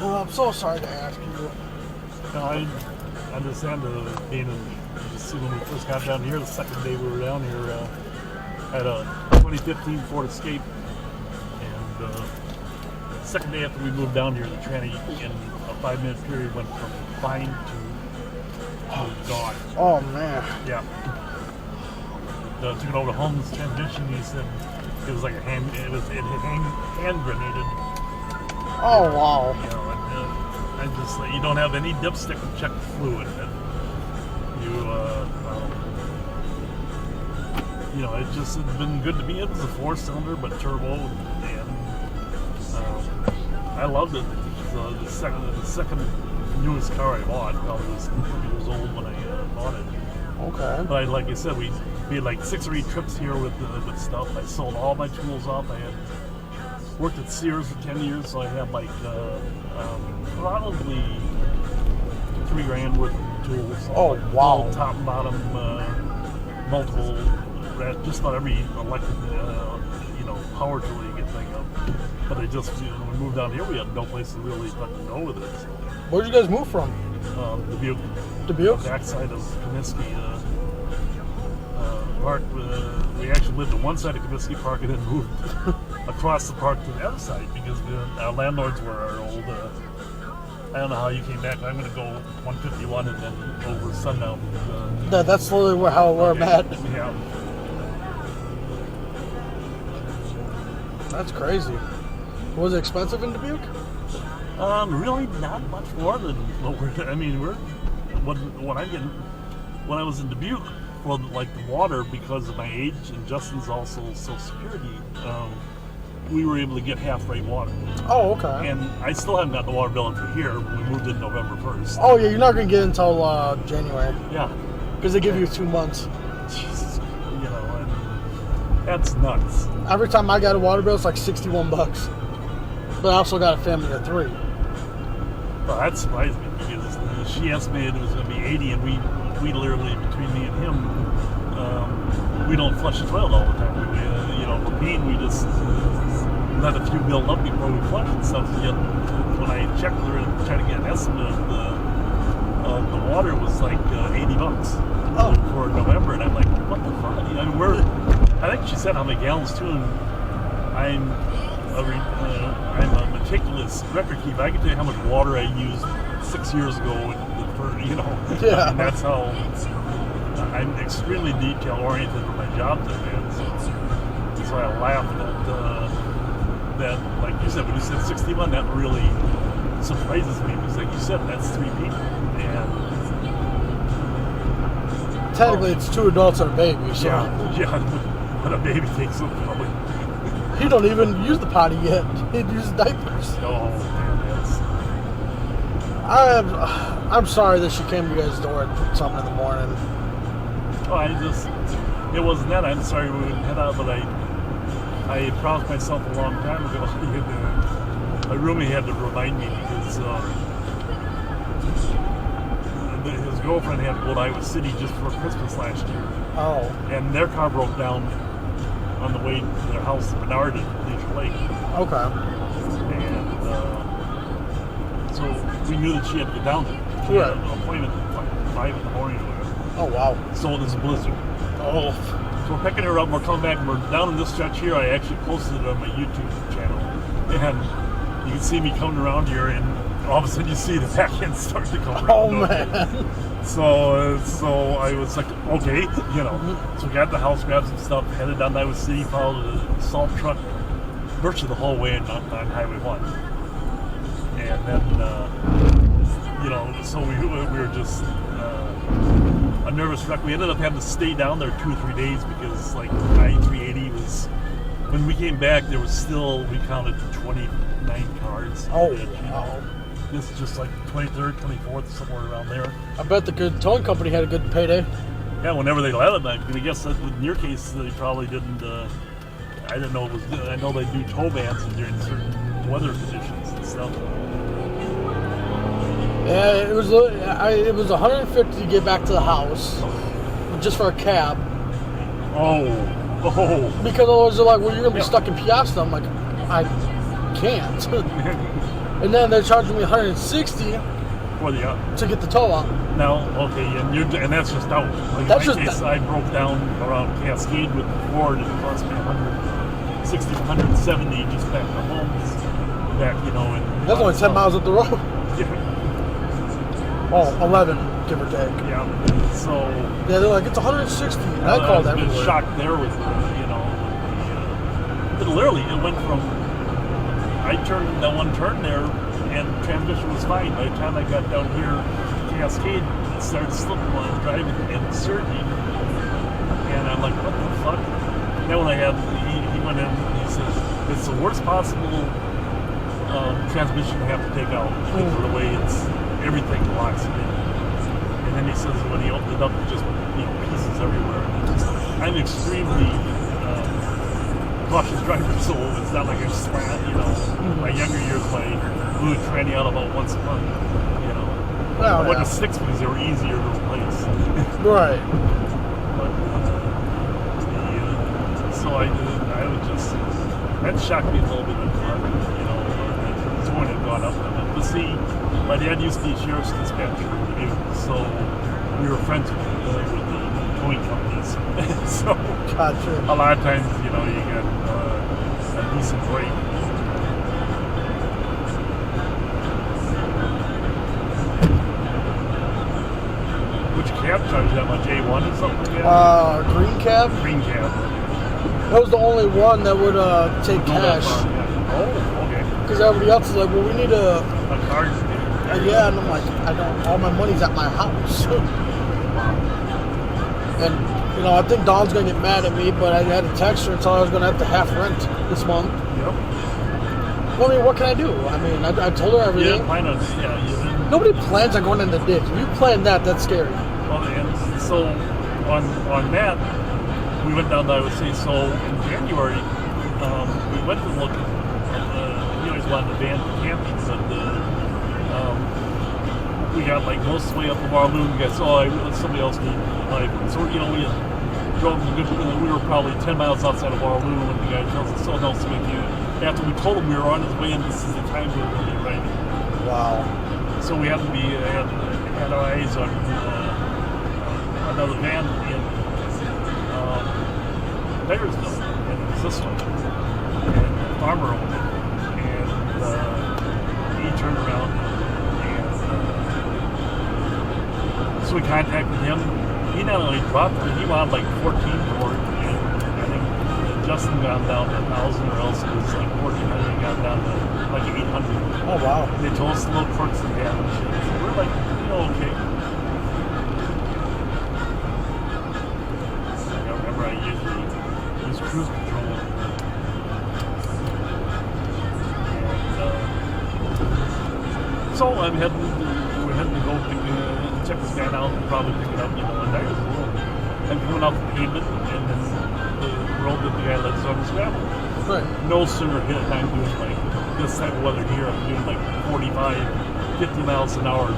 Oh, I'm so sorry to ask you. No, I understand being when we first got down here, the second day we were down here, had a 2015 Ford Escape, and second day after we moved down here, the tranny in a 5-minute period went from fine to gone. Oh man. Yeah. Took it over to Holmes transmission. He said it was like it had hand grenaded. Oh wow. You know, and just you don't have any dipstick to check the fluid. You know, it just has been good to me. It was a 4-cylinder, but turbo, and I loved it. The second newest car I bought. I was 30 years old when I bought it. Okay. But like I said, we had like 6 or 8 trips here with stuff. I sold all my tools off. I had worked at Sears for 10 years, so I had like probably $3,000 worth of tools. Oh wow. All top and bottom, multiple, just about every electric, power tool you can think of. But I just, when we moved down here, we had no place to really fucking go with it. So, where'd you guys move from? Dubuque. Dubuque? Backside of Comiskey Park. We actually lived on one side of Comiskey Park and then moved across the park to the other side because our landlords were our old. I don't know how you came back. I'm going to go 151 and then over sundown. That's literally where I'm at. Yeah. That's crazy. Was it expensive in Dubuque? Really not much more than what we're. I mean, when I was in Dubuque for like the water, because of my age and Justin's also Social Security, we were able to get half-rate water. Oh, okay. And I still haven't gotten the water bill until here. We moved in November 1st. Oh yeah, you're not gonna get it until January. Yeah. Because they give you 2 months. Jesus, and that's nuts. Every time I got a water bill, it's like $61. But I also got a family of 3. Well, that surprised me because she estimated it was going to be 80, and we literally, between me and him, we don't flush the toilet all the time. For peeing, we just let a few build up before we flush and stuff. So yet, when I checked her and tried to get an estimate of the water, it was like $80 for November, and I'm like, what the fuck? I mean, I think she said how many gallons too, and I'm a meticulous record keeper. I can tell you how much water I used 6 years ago, Yeah. And that's how I'm extremely detail oriented for my job today. So I laughed that, like you said, when you said 61, that really surprises me because, like you said, that's 3 people, and technically it's 2 adults and a baby. So yeah, but a baby takes up probably. He don't even use the potty yet. He'd use diapers. Oh man, I'm sorry that she came to you guys' door at something in the morning. It wasn't that. I'm sorry we wouldn't head out, but I promised myself a long time ago. My roommate had to remind me because his girlfriend had to go to Iowa City just for Christmas last year. Oh. And their car broke down on the way to their house in Menard at Leisure Lake. Okay. And so we knew that she had to get down there. She had an appointment at 5 in the morning or whatever. Oh, wow. So there's a blizzard. Oh. So we're picking her up, and we're coming back, and we're down in this stretch here. I actually posted it on my YouTube channel. And you can see me coming around here, and all of a sudden you see the back end start to come around. Oh, man. So I was like, okay, So we got to the house, grabbed some stuff, headed down to Iowa City, followed a salt truck virtually the whole way on Highway 1. And then, so we were just a nervous wreck. We ended up having to stay down there 2 or 3 days because, like, I-380 was, when we came back, there was still, we counted 29 cars. Oh, wow. This is just like 23rd, 24th, somewhere around there. I bet the good towing company had a good payday. Yeah, whenever they let it, I guess that in your case, they probably didn't, I didn't know it was, I know they do tow bans during certain weather conditions and stuff. Yeah, it was $150 to get back to the house, just for a cab. Oh. Because otherwise they're like, well, you're going to be stuck in Peosta. I'm like, I can't. And then they're charging me $160 For the to get the tow out. now, okay, and that's just out. Like That's in my just case, I broke down around Cascade with the Ford, and it cost me $160, $170 just back to homes. Back, you know, and That's only 10 miles up the road. Yeah. Oh, 11, give or take. Yeah. So Yeah, they're like, it's 160. And I called I was a bit everywhere. shocked there with, you know, but literally it went from, I turned in that one turn there and transmission was fine. By the time I got down here to Cascade, it started slipping while I was driving and surging. And I'm like, what the fuck? Then when he went in and he says, it's the worst possible transmission to have to take out because of the way everything locks it in. And then he says when he opened it up, it just, you know, pieces everywhere. I'm extremely cautious driver, so it's not like I'm slant, you know. My younger years, I blew a tranny out about once a month, you know. Well, When yeah. the 6s, they were easier to replace. Right. But so I would just, that shocked me a little bit, you know, his one had gone up. But see, my dad used to be sheriff's dispatcher, so we were friends with the towing companies. So Gotcha. a lot of times, you know, you get a decent break. Which cab charge that much? A1 or something? Green cab? Green cab. That was the only one that would take Go that cash. far, yeah. Oh, okay. Because everybody else is like, well, we need a... A card. Yeah, and I'm like, I don't... All my money's at my house. And, you know, I think Dawn's going to get mad at me, but I had to text her and tell her I was going to have to half rent this month. Yep. Well, I mean, what can I do? I mean, I told her You everything. didn't plan on, yeah, you didn't. Nobody plans on going in the ditch. If you plan that, that's scary. Well, and so on that, we went down to, I would say, so in January, we went to look at, he always wanted a van for camping, but we got like most of the way up to Waterloo, and guys, somebody else needed life. So, you know, we drove a good, we were probably 10 miles outside of Waterloo when the guy tells us, so no, so after we told him we were on his way and this is the time we were going to be riding. Wow. So we had to be, had our eyes on another van in Dyersville, and it was this one. And the farmer owned it. And he turned around and so we contacted him. He not only dropped it, he wanted like 14 for it. And I think Justin got down to 1,000 or else it was like 1,400 and got down to like 800. Oh, wow. They told us the little quirks they had and shit. So we're like, you know, okay. I remember I usually use cruise control. And so we're heading to go check this guy out and probably pick it up, you know, in Dyersville. And coming off the pavement and then the road that the guy lets on is gravel. Right. No sooner hit it, I'm doing like this type of weather here, I'm doing like 45, 50 miles an hour.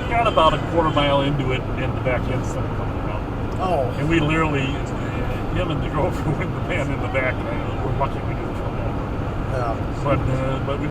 Got about a quarter mile into it, and the back end started coming around. Oh. And we literally, him and the girlfriend with the van in the back, we're lucky we didn't come over. Yeah. But we